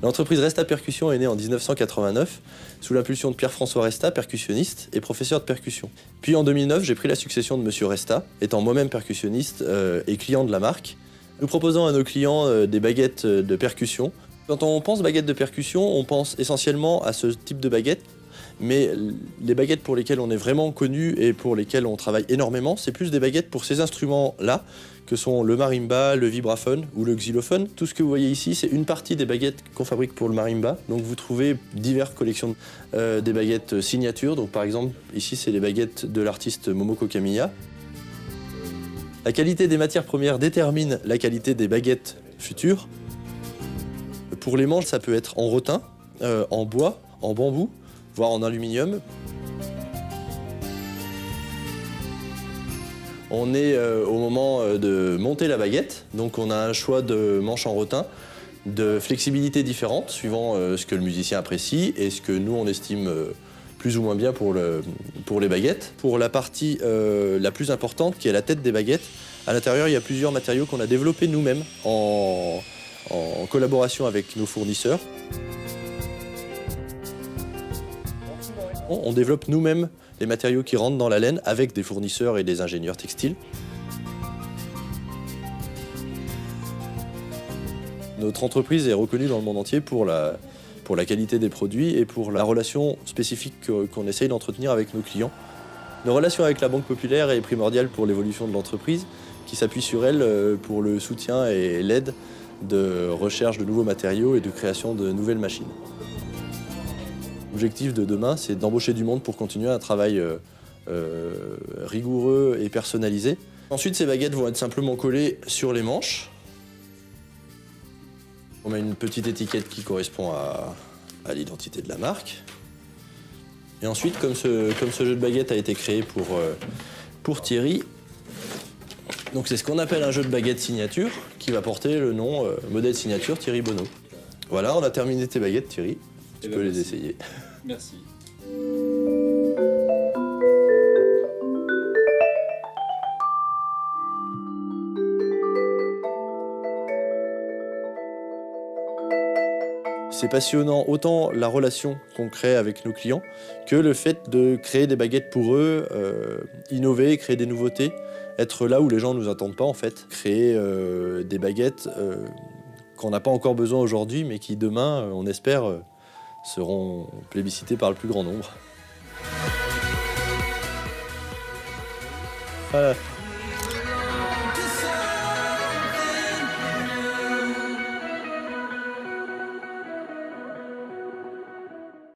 L'entreprise Resta Percussion est née en 1989 sous l'impulsion de Pierre-François Resta, percussionniste et professeur de percussion. Puis en 2009, j'ai pris la succession de Monsieur Resta, étant moi-même percussionniste et client de la marque. Nous proposons à nos clients des baguettes de percussion. Quand on pense baguettes de percussion, on pense essentiellement à ce type de baguettes. Mais les baguettes pour lesquelles on est vraiment connu et pour lesquelles on travaille énormément, c'est plus des baguettes pour ces instruments-là, que sont le marimba, le vibraphone ou le xylophone. Tout ce que vous voyez ici, c'est une partie des baguettes qu'on fabrique pour le marimba. Donc vous trouvez diverses collections des baguettes signatures. Donc par exemple, ici, c'est les baguettes de l'artiste Momoko Kamiya. La qualité des matières premières détermine la qualité des baguettes futures. Pour les manches, ça peut être en rotin, en bois, en bambou, voire en aluminium. On est au moment de monter la baguette, donc on a un choix de manches en rotin, de flexibilité différente, suivant ce que le musicien apprécie et ce que nous on estime plus ou moins bien pour les baguettes. Pour la partie la plus importante, qui est la tête des baguettes, à l'intérieur il y a plusieurs matériaux qu'on a développés nous-mêmes en collaboration avec nos fournisseurs. On développe nous-mêmes les matériaux qui rentrent dans la laine avec des fournisseurs et des ingénieurs textiles. Notre entreprise est reconnue dans le monde entier pour la qualité des produits et pour la relation spécifique qu'on essaye d'entretenir avec nos clients. Nos relations avec la Banque Populaire est primordiale pour l'évolution de l'entreprise, qui s'appuie sur elle pour le soutien et l'aide de recherche de nouveaux matériaux et de création de nouvelles machines. L'objectif de demain, c'est d'embaucher du monde pour continuer un travail rigoureux et personnalisé. Ensuite, ces baguettes vont être simplement collées sur les manches. On met une petite étiquette qui correspond à l'identité de la marque. Et ensuite, comme ce jeu de baguettes a été créé pour Thierry, donc c'est ce qu'on appelle un jeu de baguettes signature qui va porter le nom modèle signature Thierry Bonneau. Voilà, on a terminé tes baguettes, Thierry. Tu peux les essayer. Merci. C'est passionnant autant la relation qu'on crée avec nos clients que le fait de créer des baguettes pour eux, innover, créer des nouveautés, être là où les gens ne nous attendent pas en fait, créer des baguettes qu'on n'a pas encore besoin aujourd'hui mais qui demain, on espère, seront plébiscités par le plus grand nombre. Voilà.